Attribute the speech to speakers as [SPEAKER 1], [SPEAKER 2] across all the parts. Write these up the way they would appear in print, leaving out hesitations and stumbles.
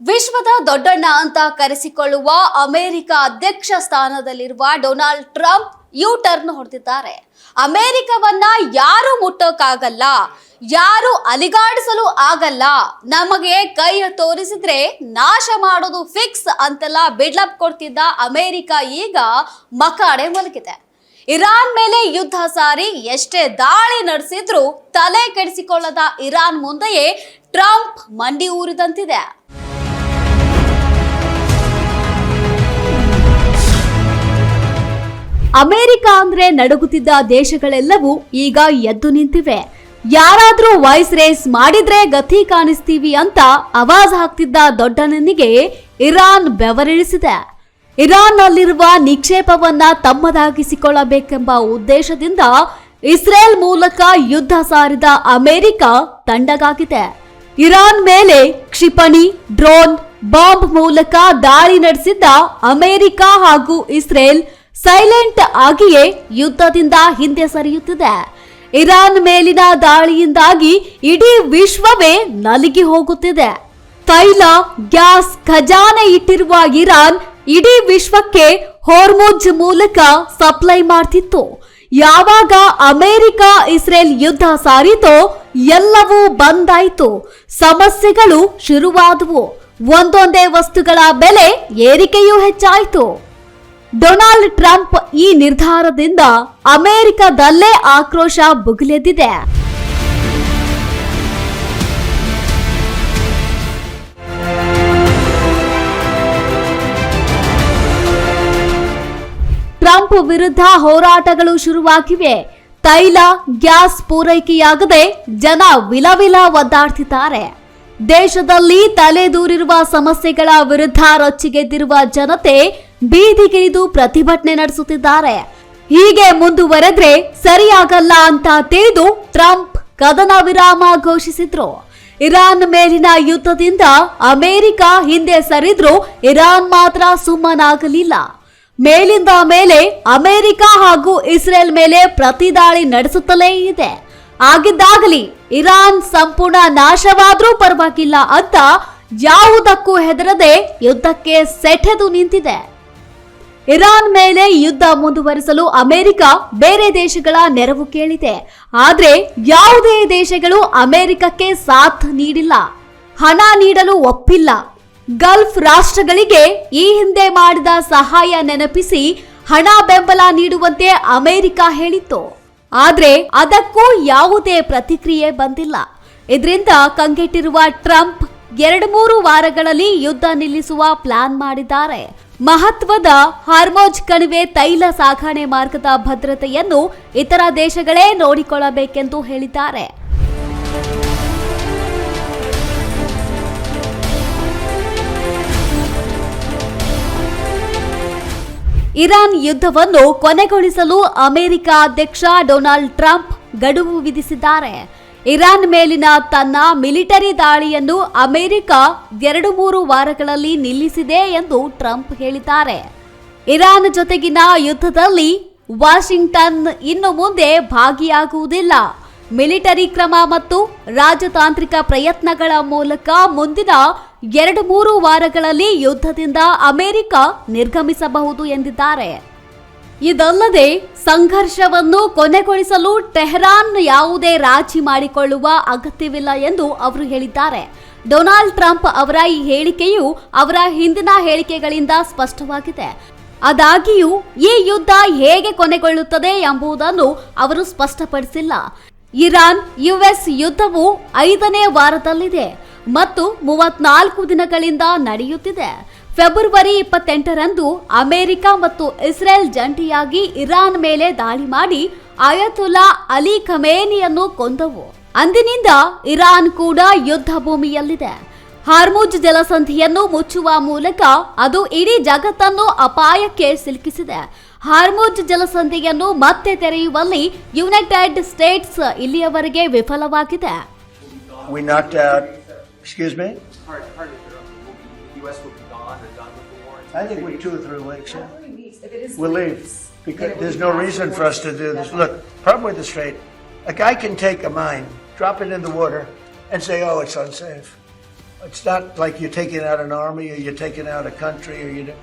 [SPEAKER 1] ವಿಶ್ವದ ದೊಡ್ಡಣ್ಣ ಅಂತ ಕರೆಸಿಕೊಳ್ಳುವ ಅಮೆರಿಕ ಅಧ್ಯಕ್ಷ ಸ್ಥಾನದಲ್ಲಿರುವ ಡೊನಾಲ್ಡ್ ಟ್ರಂಪ್ ಯು ಟರ್ನ್ ಹೊಡೆದಿದ್ದಾರೆ. ಅಮೆರಿಕವನ್ನ ಯಾರು ಮುಟ್ಟೋಕ್ಕಾಗಲ್ಲ, ಯಾರು ಅಲಿಗಾಡಿಸಲು ಆಗಲ್ಲ, ನಮಗೆ ಕೈ ತೋರಿಸಿದ್ರೆ ನಾಶ ಮಾಡೋದು ಫಿಕ್ಸ್ ಅಂತೆಲ್ಲ ಬಿಡ್ಲಪ್ ಕೊಡ್ತಿದ್ದ ಅಮೆರಿಕ ಈಗ ಮಕಾಡೆ ಮಲಗಿದೆ. ಇರಾನ್ ಮೇಲೆ ಯುದ್ಧ ಸಾರಿ ಎಷ್ಟೇ ದಾಳಿ ನಡೆಸಿದ್ರೂ ತಲೆ ಕೆಡಿಸಿಕೊಳ್ಳದ ಇರಾನ್ ಮುಂದೆಯೇ ಟ್ರಂಪ್ ಮಂಡಿ ಊರಿದಂತಿದೆ. ಅಮೆರಿಕ ಅಂದ್ರೆ ನಡುಗುತ್ತಿದ್ದ ದೇಶಗಳೆಲ್ಲವೂ ಈಗ ಎದ್ದು ನಿಂತಿವೆ. ಯಾರಾದ್ರೂ ವಾಯ್ಸ್ ರೇಸ್ ಮಾಡಿದ್ರೆ ಗತಿ ಕಾಣಿಸ್ತೀವಿ ಅಂತ ಆವಾಜ್ ಹಾಕ್ತಿದ್ದ ದೊಡ್ಡಣ್ಣನಿಗೆ ಇರಾನ್ ಬೆವರಿಳಿಸಿದೆ. ಇರಾನ್ನಲ್ಲಿರುವ ನಿಕ್ಷೇಪವನ್ನ ತಮ್ಮದಾಗಿಸಿಕೊಳ್ಳಬೇಕೆಂಬ ಉದ್ದೇಶದಿಂದ ಇಸ್ರೇಲ್ ಮೂಲಕ ಯುದ್ಧ ಸಾರಿದ ಅಮೆರಿಕ ತಂಡಗಾಗಿದೆ. ಇರಾನ್ ಮೇಲೆ ಕ್ಷಿಪಣಿ, ಡ್ರೋನ್, ಬಾಂಬ್ ಮೂಲಕ ದಾಳಿ ನಡೆಸಿದ್ದ ಅಮೆರಿಕ ಹಾಗೂ ಇಸ್ರೇಲ್ ಸೈಲೆಂಟ್ ಆಗಿಯೇ ಯುದ್ಧದಿಂದ ಹಿಂದೆ ಸರಿಯುತ್ತಿದೆ. ಇರಾನ್ ಮೇಲಿನ ದಾಳಿಯಿಂದಾಗಿ ಇಡೀ ವಿಶ್ವವೇ ನಲುಗಿ ಹೋಗುತ್ತಿದೆ. ತೈಲ, ಗ್ಯಾಸ್ ಖಜಾನೆ ಇಟ್ಟಿರುವ ಇರಾನ್ ಇಡೀ ವಿಶ್ವಕ್ಕೆ ಹೋರ್ಮುಜ್ ಮೂಲಕ ಸಪ್ಲೈ ಮಾಡ್ತಿತ್ತು. ಯಾವಾಗ ಅಮೆರಿಕ ಇಸ್ರೇಲ್ ಯುದ್ಧ ಸಾರಿತೋ ಎಲ್ಲವೂ ಬಂದಾಯ್ತು. ಸಮಸ್ಯೆಗಳು ಶುರುವಾದವು. ಒಂದೊಂದೇ ವಸ್ತುಗಳ ಬೆಲೆ ಏರಿಕೆಯೂ ಹೆಚ್ಚಾಯಿತು. ಡೊನಾಲ್ಡ್ ಟ್ರಂಪ್ ಈ ನಿರ್ಧಾರದಿಂದ ಅಮೆರಿಕದಲ್ಲೇ ಆಕ್ರೋಶ ಭುಗಿಲೆದ್ದಿದೆ. ಟ್ರಂಪ್ ವಿರುದ್ಧ ಹೋರಾಟಗಳು ಶುರುವಾಗಿವೆ. ತೈಲ, ಗ್ಯಾಸ್ ಪೂರೈಕೆಯಾಗದೆ ಜನ ವಿಲವಿಲ ಒದ್ದಾಡ್ತಿದ್ದಾರೆ. ದೇಶದಲ್ಲಿ ತಲೆದೂರಿರುವ ಸಮಸ್ಯೆಗಳ ವಿರುದ್ಧ ರೊಚ್ಚಿಗೆದ್ದಿರುವ ಜನತೆ ಬೀದಿಗಿಳಿದು ಪ್ರತಿಭಟನೆ ನಡೆಸುತ್ತಿದ್ದಾರೆ. ಹೀಗೆ ಮುಂದುವರೆದ್ರೆ ಸರಿಯಾಗಲ್ಲ ಅಂತ ತಿಳಿದು ಟ್ರಂಪ್ ಕದನ ವಿರಾಮ ಘೋಷಿಸಿದ್ರು. ಇರಾನ್ ಮೇಲಿನ ಯುದ್ಧದಿಂದ ಅಮೆರಿಕ ಹಿಂದೆ ಸರಿದ್ರೂ ಇರಾನ್ ಮಾತ್ರ ಸುಮ್ಮನಾಗಲಿಲ್ಲ. ಮೇಲಿಂದ ಮೇಲೆ ಅಮೆರಿಕ ಹಾಗೂ ಇಸ್ರೇಲ್ ಮೇಲೆ ಪ್ರತಿದಾಳಿ ನಡೆಸುತ್ತಲೇ ಇದೆ. ಆಗಿದ್ದಾಗಲಿ ಇರಾನ್ ಸಂಪೂರ್ಣ ನಾಶವಾದ್ರೂ ಪರವಾಗಿಲ್ಲ ಅಂತ ಯಾವುದಕ್ಕೂ ಹೆದರದೆ ಯುದ್ಧಕ್ಕೆ ಸೆಟೆದು ನಿಂತಿದೆ. ಇರಾನ್ ಮೇಲೆ ಯುದ್ಧ ಮುಂದುವರಿಸಲು ಅಮೆರಿಕ ಬೇರೆ ದೇಶಗಳ ನೆರವು ಕೇಳಿದೆ. ಆದ್ರೆ ಯಾವುದೇ ದೇಶಗಳು ಅಮೆರಿಕಕ್ಕೆ ಸಾಥ್ ನೀಡಿಲ್ಲ, ಹಣ ನೀಡಲು ಒಪ್ಪಿಲ್ಲ. ಗಲ್ಫ್ ರಾಷ್ಟ್ರಗಳಿಗೆ ಈ ಹಿಂದೆ ಮಾಡಿದ ಸಹಾಯ ನೆನಪಿಸಿ ಹಣ ಬೆಂಬಲ ನೀಡುವಂತೆ ಅಮೆರಿಕ ಹೇಳಿತ್ತು. ಆದ್ರೆ ಅದಕ್ಕೂ ಯಾವುದೇ ಪ್ರತಿಕ್ರಿಯೆ ಬಂದಿಲ್ಲ. ಇದರಿಂದ ಕಂಗೆಟ್ಟಿರುವ ಟ್ರಂಪ್ 2-3 ವಾರಗಳಲ್ಲಿ ಯುದ್ಧ ನಿಲ್ಲಿಸುವ ಪ್ಲಾನ್ ಮಾಡಿದ್ದಾರೆ. ಮಹತ್ವದ ಹಾರ್ಮೋಜ್ ಕಣಿವೆ ತೈಲ ಸಾಗಣೆ ಮಾರ್ಗದ ಭದ್ರತೆಯನ್ನು ಇತರ ದೇಶಗಳೇ ನೋಡಿಕೊಳ್ಳಬೇಕೆಂದು ಹೇಳಿದ್ದಾರೆ. ಇರಾನ್ ಯುದ್ಧವನ್ನು ಕೊನೆಗೊಳಿಸಲು ಅಮೆರಿಕ ಅಧ್ಯಕ್ಷ ಡೊನಾಲ್ಡ್ ಟ್ರಂಪ್ ಗಡುವು ವಿಧಿಸಿದ್ದಾರೆ. ಇರಾನ್ ಮೇಲಿನ ತನ್ನ ಮಿಲಿಟರಿ ದಾಳಿಯನ್ನು ಅಮೆರಿಕ 2-3 ವಾರಗಳಲ್ಲಿ ನಿಲ್ಲಿಸಿದೆ ಎಂದು ಟ್ರಂಪ್ ಹೇಳಿದ್ದಾರೆ. ಇರಾನ್ ಜೊತೆಗಿನ ಯುದ್ಧದಲ್ಲಿ ವಾಷಿಂಗ್ಟನ್ ಇನ್ನು ಮುಂದೆ ಭಾಗಿಯಾಗುವುದಿಲ್ಲ. ಮಿಲಿಟರಿ ಕ್ರಮ ಮತ್ತು ರಾಜತಾಂತ್ರಿಕ ಪ್ರಯತ್ನಗಳ ಮೂಲಕ ಮುಂದಿನ 2-3 ವಾರಗಳಲ್ಲಿ ಯುದ್ಧದಿಂದ ಅಮೆರಿಕ ನಿರ್ಗಮಿಸಬಹುದು ಎಂದಿದ್ದಾರೆ. ಇದಲ್ಲದೆ ಸಂಘರ್ಷವನ್ನು ಕೊನೆಗೊಳಿಸಲು ಟೆಹರಾನ್ ಯಾವುದೇ ರಾಜಿ ಮಾಡಿಕೊಳ್ಳುವ ಅಗತ್ಯವಿಲ್ಲ ಎಂದು ಅವರು ಹೇಳಿದ್ದಾರೆ. ಡೊನಾಲ್ಡ್ ಟ್ರಂಪ್ ಅವರ ಈ ಹೇಳಿಕೆಯು ಅವರ ಹಿಂದಿನ ಹೇಳಿಕೆಗಳಿಂದ ಸ್ಪಷ್ಟವಾಗಿದೆ. ಆದಾಗ್ಯೂ ಈ ಯುದ್ಧ ಹೇಗೆ ಕೊನೆಗೊಳ್ಳುತ್ತದೆ ಎಂಬುದನ್ನು ಅವರು ಸ್ಪಷ್ಟಪಡಿಸಿಲ್ಲ. ಇರಾನ್ ಯುಎಸ್ ಯುದ್ಧವು 5ನೇ ವಾರದಲ್ಲಿದೆ ಮತ್ತು 34 ದಿನಗಳಿಂದ ನಡೆಯುತ್ತಿದೆ. ಫೆಬ್ರವರಿ 28ರಂದು ಅಮೆರಿಕ ಮತ್ತು ಇಸ್ರೇಲ್ ಜಂಟಿಯಾಗಿ ಇರಾನ್ ಮೇಲೆ ದಾಳಿ ಮಾಡಿ ಅಯತುಲ್ಲಾ ಅಲಿ ಖಮೇನಿಯನ್ನು ಕೊಂದವು. ಅಂದಿನಿಂದ ಇರಾನ್ ಕೂಡ ಯುದ್ಧ ಭೂಮಿಯಲ್ಲಿದೆ. ಹಾರ್ಮುಜ್ ಜಲಸಂಧಿಯನ್ನು ಮುಚ್ಚುವ ಮೂಲಕ ಅದು ಇಡೀ ಜಗತ್ತನ್ನು ಅಪಾಯಕ್ಕೆ ಸಿಲುಕಿಸಿದೆ. ಹಾರ್ಮುಜ್ ಜಲಸಂಧಿಯನ್ನು ಮತ್ತೆ ತೆರೆಯುವಲ್ಲಿ ಯುನೈಟೆಡ್ ಸ್ಟೇಟ್ಸ್ ಇಲ್ಲಿಯವರೆಗೆ ವಿಫಲವಾಗಿದೆ.
[SPEAKER 2] I think we're 2 or 3 weeks. We'll leave because there's no reason for us to do this. Look, problem with the Strait, a guy can take a mine, drop it in the water, and say, "Oh, it's unsafe." It's not like you're taking out an army or you're taking out a country or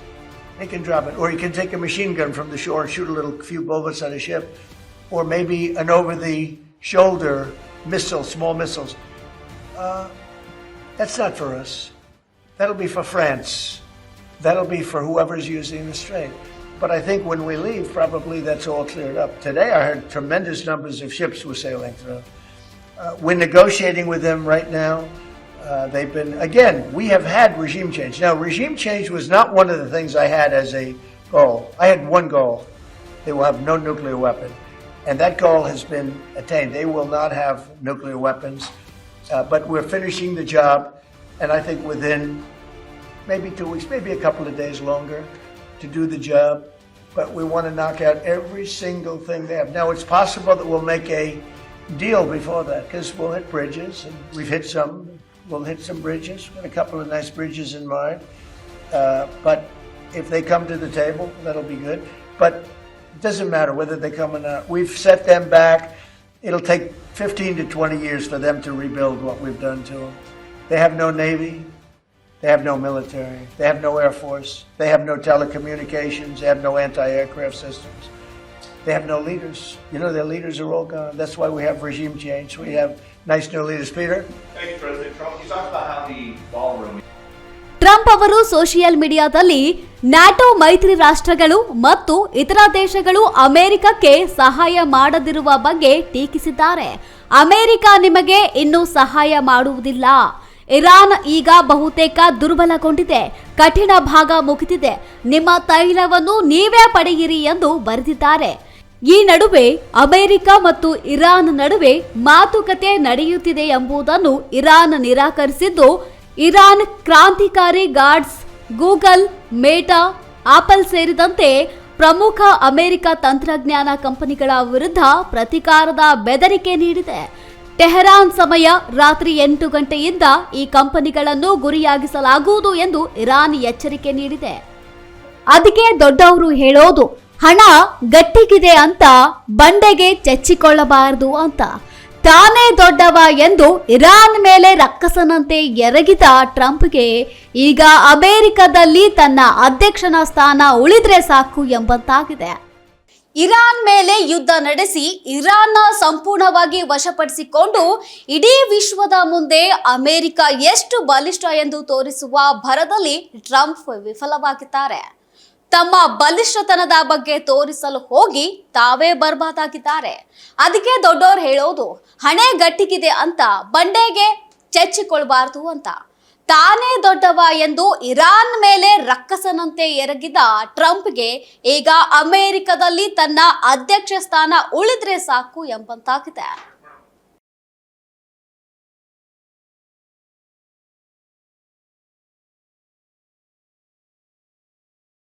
[SPEAKER 2] they can drop it. Or you can take a machine gun from the shore and shoot a few bullets at a ship. Or maybe an over-the-shoulder missile, small missiles. That's not for us. That'll be for France. That'll be for whoever's using the strait. But I think when we leave, probably that's all cleared up. Today I heard tremendous numbers of ships were sailing through. We're negotiating with them right now. They've been, again, we have had regime change. Now, regime change was not one of the things I had as a goal. I had one goal. They will have no nuclear weapon. And that goal has been attained. They will not have nuclear weapons. But we're finishing the job. And I think within maybe 2 weeks, maybe a couple of days longer to do the job. But we want to knock out every single thing they have. Now, it's possible that we'll make a deal before that because we'll hit bridges. And we've hit some. We'll hit some bridges. We've got a couple of nice bridges in mind. But if they come to the table, that'll be good. But it doesn't matter whether they come or not. We've set them back. It'll take 15 to 20 years for them to rebuild what we've done to them. They have no Navy. They have no military. They have no Air Force. They have no telecommunications. They have no anti-aircraft systems. They have no leaders. You know, their leaders are all gone. That's why we have regime change. We have nice new leaders. Peter?
[SPEAKER 3] Thank you, President Trump. You talked about how the ballroom.
[SPEAKER 1] Trump ಅವರು social ಮೀಡಿಯಾದಲ್ಲಿ NATO ಮೈತ್ರಿ ರಾಷ್ಟ್ರಗಳು ಮತ್ತು ಇತರ ದೇಶಗಳು ಅಮೆರಿಕಕ್ಕೆ ಸಹಾಯ ಮಾಡದಿರುವ ಬಗ್ಗೆ ಟೀಕಿಸಿದ್ದಾರೆ. ಅಮೆರಿಕ ನಿಮಗೆ ಇನ್ನೂ ಸಹಾಯ ಮಾಡುವುದಿಲ್ಲ. ಇರಾನ್ ಈಗ ಬಹುತೇಕ ದುರ್ಬಲಗೊಂಡಿದೆ. ಕಠಿಣ ಭಾಗ ಮುಗಿದಿದೆ. ನಿಮ್ಮ ತೈಲವನ್ನು ನೀವೇ ಪಡೆಯಿರಿ ಎಂದು ಬರೆದಿದ್ದಾರೆ. ಈ ನಡುವೆ ಅಮೆರಿಕ ಮತ್ತು ಇರಾನ್ ನಡುವೆ ಮಾತುಕತೆ ನಡೆಯುತ್ತಿದೆ ಎಂಬುದನ್ನು ಇರಾನ್ ನಿರಾಕರಿಸಿದ್ದು, ಇರಾನ್ ಕ್ರಾಂತಿಕಾರಿ ಗಾರ್ಡ್ಸ್, ಗೂಗಲ್, ಮೇಟಾ, ಆಪಲ್ ಸೇರಿದಂತೆ ಪ್ರಮುಖ ಅಮೆರಿಕ ತಂತ್ರಜ್ಞಾನ ಕಂಪನಿಗಳ ವಿರುದ್ಧ ಪ್ರತೀಕಾರದ ಬೆದರಿಕೆ ನೀಡಿದೆ. ಟೆಹರಾನ್ ಸಮಯ ರಾತ್ರಿ 8 ಗಂಟೆಯಿಂದ ಈ ಕಂಪನಿಗಳನ್ನು ಗುರಿಯಾಗಿಸಲಾಗುವುದು ಎಂದು ಇರಾನ್ ಎಚ್ಚರಿಕೆ ನೀಡಿದೆ. ಅದಕ್ಕೆ ದೊಡ್ಡವರು ಹೇಳೋದು, ಹಣ ಗಟ್ಟಿಗಿದೆ ಅಂತ ಬಂಡೆಗೆ ಚೆಚ್ಚಿಕೊಳ್ಳಬಾರದು ಅಂತ. ತಾನೇ ದೊಡ್ಡವ ಎಂದು ಇರಾನ್ ಮೇಲೆ ರಕ್ಕಸನಂತೆ ಎರಗಿದ ಟ್ರಂಪ್ಗೆ ಈಗ ಅಮೆರಿಕದಲ್ಲಿ ತನ್ನ ಅಧ್ಯಕ್ಷನ ಸ್ಥಾನ ಉಳಿದ್ರೆ ಸಾಕು ಎಂಬಂತಾಗಿದೆ. ಇರಾನ್ ಮೇಲೆ ಯುದ್ಧ ನಡೆಸಿ ಇರಾನ್ನ ಸಂಪೂರ್ಣವಾಗಿ ವಶಪಡಿಸಿಕೊಂಡು ಇಡೀ ವಿಶ್ವದ ಮುಂದೆ ಅಮೆರಿಕ ಎಷ್ಟು ಬಲಿಷ್ಠ ಎಂದು ತೋರಿಸುವ ಭರದಲ್ಲಿ ಟ್ರಂಪ್ ವಿಫಲವಾಗಿದ್ದಾರೆ. ತಮ್ಮ ಬಲಿಷ್ಠತನದ ಬಗ್ಗೆ ತೋರಿಸಲು ಹೋಗಿ ತಾವೇ ಬರ್ಬಾದಾಗಿದ್ದಾರೆ. ಅದಕ್ಕೆ ದೊಡ್ಡವರು ಹೇಳೋದು, ಹಣೆ ಗಟ್ಟಿಗಿದೆ ಅಂತ ಬಂಡೆಗೆ ಚೆಚ್ಚಿಕೊಳ್ಬಾರ್ದು ಅಂತ. ತಾನೇ ದೊಡ್ಡವ ಎಂದು ಇರಾನ್ ಮೇಲೆ ರಕ್ಕಸನಂತೆ ಎರಗಿದ ಟ್ರಂಪ್ಗೆ ಈಗ ಅಮೆರಿಕದಲ್ಲಿ ತನ್ನ ಅಧ್ಯಕ್ಷ ಸ್ಥಾನ ಉಳಿದ್ರೆ ಸಾಕು ಎಂಬಂತಾಗಿದೆ.